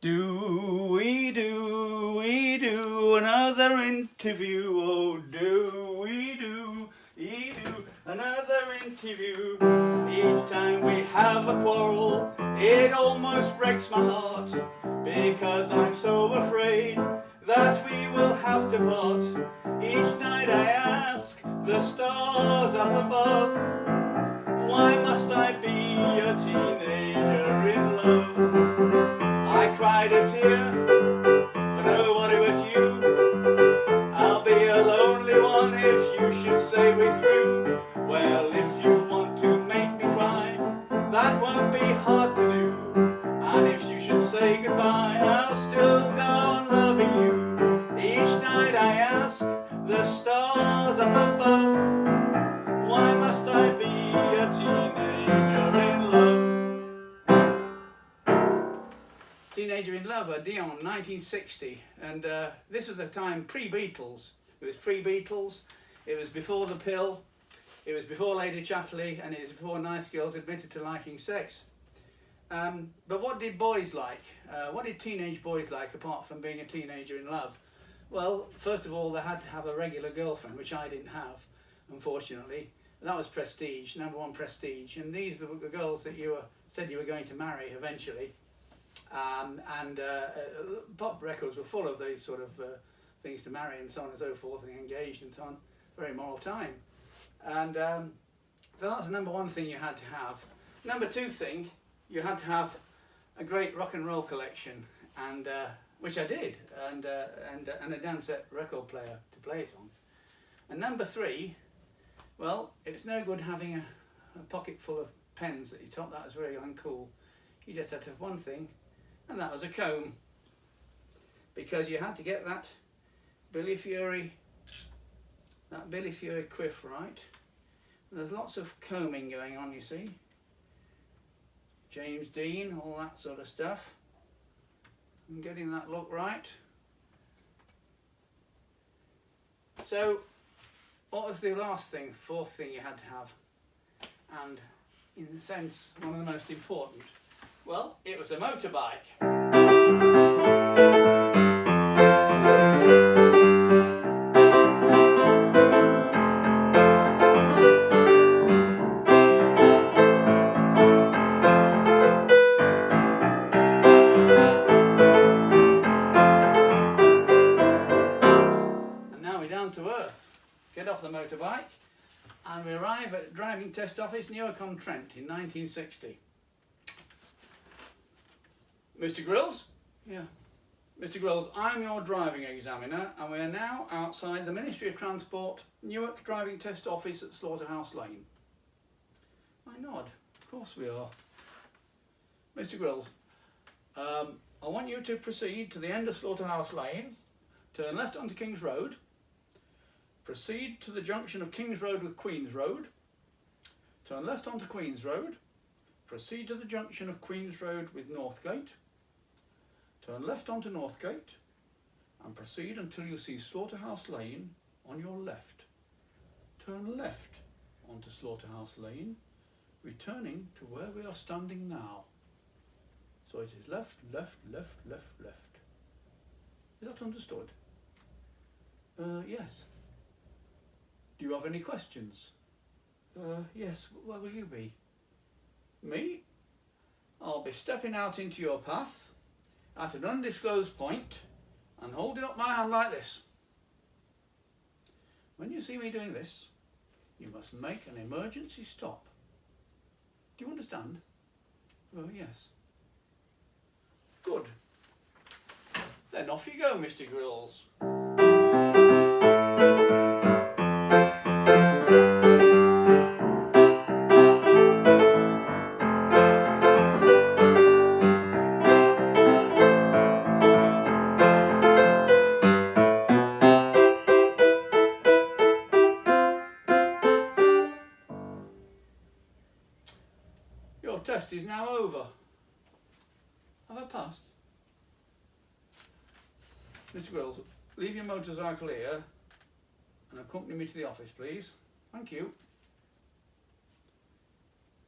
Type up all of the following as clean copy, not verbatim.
Do we do another interview? Oh, do we do another interview? Each time we have a quarrel, it almost breaks my heart, because I'm so afraid that we will have to part. Each night I ask the stars up above, why must I be a teenager in love? I cried a tear for nobody but you. I'll be a lonely one if you should say we're through. Well, if you want to make me cry, that won't be hard to do. And if you should say goodbye, I'll still go on loving you. Each night I ask the stars up above, why must I be a teenager in love? Teenager in Love, Dion, 1960, and this was the time pre-Beatles. It was pre-Beatles, it was before the pill, it was before Lady Chatterley, and it was before nice girls admitted to liking sex. But what did boys like? What did teenage boys like apart from being a teenager in love? Well, first of all, they had to have a regular girlfriend, which I didn't have, unfortunately. That was prestige, number one prestige, and these are the girls that you said you were going to marry eventually. Pop records were full of these sort of things to marry and so on and so forth, and engaged and so on. Very moral time. And so that's the number one thing you had to have. Number two thing, you had to have a great rock and roll collection, and which I did, and a dance set record player to play it on. And number three, well, it's no good having a pocket full of pens at your top. That was very uncool. You just had to have one thing, and that was a comb, because you had to get that Billy Fury quiff right. And there's lots of combing going on, you see. James Dean, all that sort of stuff, and getting that look right. So what was the last thing, fourth thing you had to have, and in a sense one of the most important? Well, it was a motorbike. And now we're down to earth. Get off the motorbike and we arrive at driving test office Newark-on-Trent in 1960. Mr. Grills? Yeah. Mr. Grills, I'm your driving examiner, and we are now outside the Ministry of Transport, Newark Driving Test Office at Slaughterhouse Lane. I nod. Of course we are. Mr. Grills, I want you to proceed to the end of Slaughterhouse Lane, turn left onto King's Road, proceed to the junction of King's Road with Queen's Road, turn left onto Queen's Road, proceed to the junction of Queen's Road with Northgate, turn left onto Northgate and proceed until you see Slaughterhouse Lane on your left. Turn left onto Slaughterhouse Lane, returning to where we are standing now. So it is left, left, left, left, left. Is that understood? Yes. Do you have any questions? Yes. Where will you be? Me? I'll be stepping out into your path at an undisclosed point and holding up my hand like this. When you see me doing this, you must make an emergency stop. Do you understand? Yes. Good. Then off you go, Mr. Grills. Your test is now over. Have I passed? Mr. Grills, leave your motorcycle here and accompany me to the office, please. Thank you.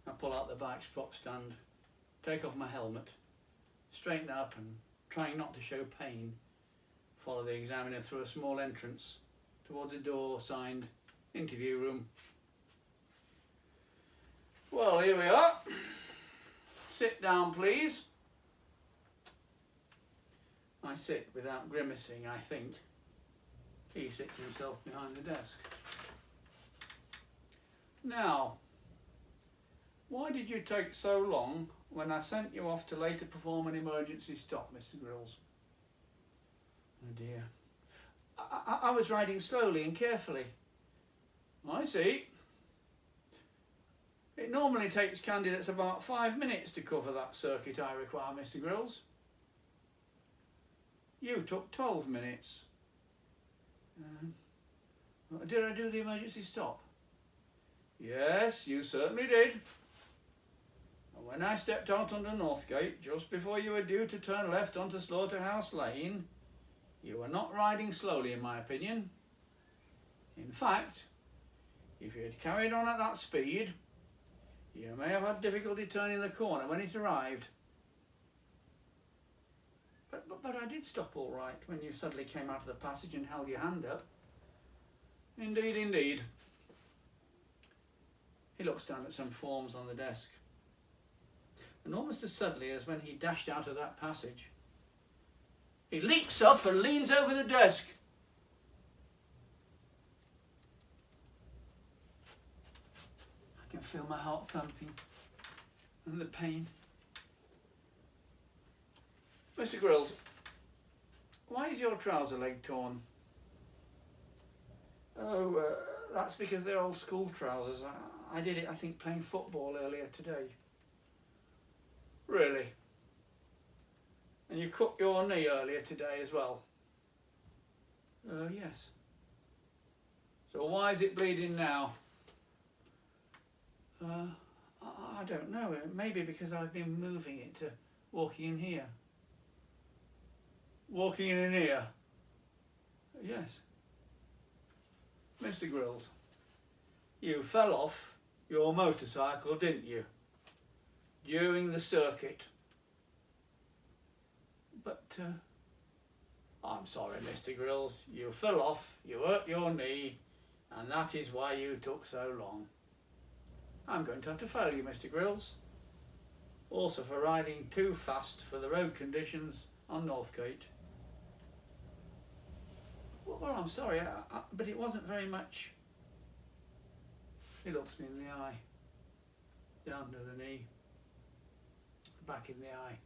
I pull out the bike's prop stand, take off my helmet, straighten up and trying not to show pain, followed the examiner through a small entrance towards a door signed interview room. Well, here we are. Sit down, please. I sit without grimacing, I think. He sits himself behind the desk. Now, why did you take so long when I sent you off to later perform an emergency stop, Mr. Grills? Oh dear. I was riding slowly and carefully. I see. It normally takes candidates about 5 minutes to cover that circuit I require, Mr. Grills. You took 12 minutes. Did I do the emergency stop? Yes, you certainly did. And when I stepped out onto Northgate, just before you were due to turn left onto Slaughterhouse Lane, you were not riding slowly, in my opinion. In fact, if you had carried on at that speed, you may have had difficulty turning the corner when it arrived. But I did stop all right when you suddenly came out of the passage and held your hand up. Indeed, indeed. He looks down at some forms on the desk. And almost as suddenly as when he dashed out of that passage, he leaps up and leans over the desk. I can feel my heart thumping and the pain. Mr. Grills, why is your trouser leg torn? Oh, that's because they're old school trousers. I did it, I think, playing football earlier today. Really? And you cut your knee earlier today as well? Yes. So why is it bleeding now? I don't know. Maybe because I've been moving it to walking in here. Walking in here? Yes. Mr. Grills, you fell off your motorcycle, didn't you? During the circuit. But, I'm sorry, Mr. Grills, you fell off, you hurt your knee, and that is why you took so long. I'm going to have to fail you, Mr. Grills. Also for riding too fast for the road conditions on Northgate. Well, I'm sorry, but it wasn't very much. He looks me in the eye, down to the knee, back in the eye.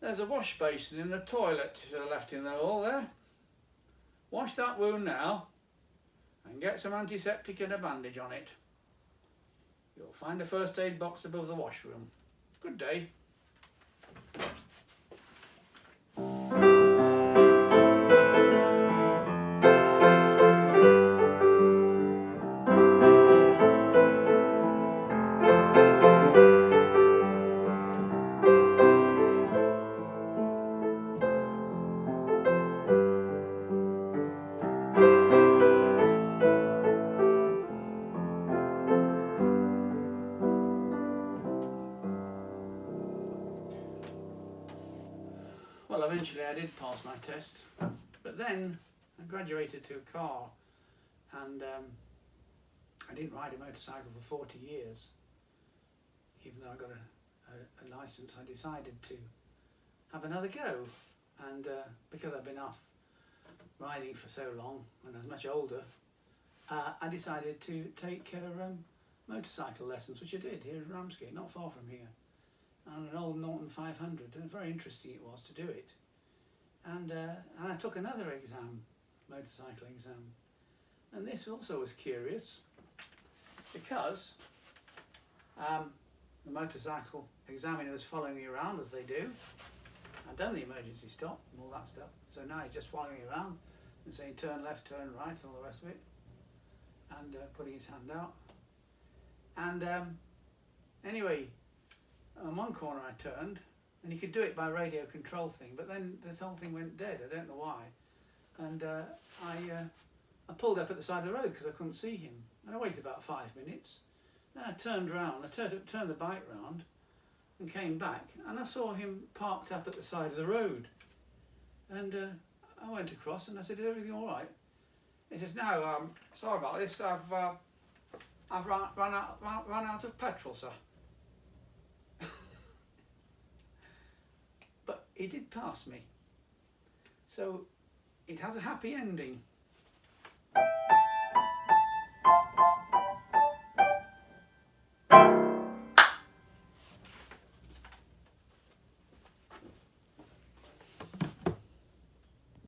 There's a wash basin in the toilet to the left in the hall there. Wash that wound now and get some antiseptic and a bandage on it. You'll find a first aid box above the washroom. Good day. Well, eventually I did pass my test, but then I graduated to a car, and I didn't ride a motorcycle for 40 years. Even though I got a licence, I decided to have another go, and because I've been off riding for so long and I was much older, I decided to take motorcycle lessons, which I did here in Ramsgate, not far from here. On an old Norton 500, and very interesting it was to do it. And I took another exam, motorcycle exam, and this also was curious because the motorcycle examiner was following me around as they do. I'd done the emergency stop and all that stuff, so now he's just following me around and saying turn left, turn right, and all the rest of it, and putting his hand out. And anyway, on one corner I turned, and he could do it by radio control thing, but then this whole thing went dead. I don't know why. And I pulled up at the side of the road because I couldn't see him. And I waited about 5 minutes. Then I turned round, I turned the bike round, and came back, and I saw him parked up at the side of the road. And I went across and I said, "Is everything all right?" He says, "No, sorry about this. I've run out of petrol, sir." But he did pass me, so it has a happy ending.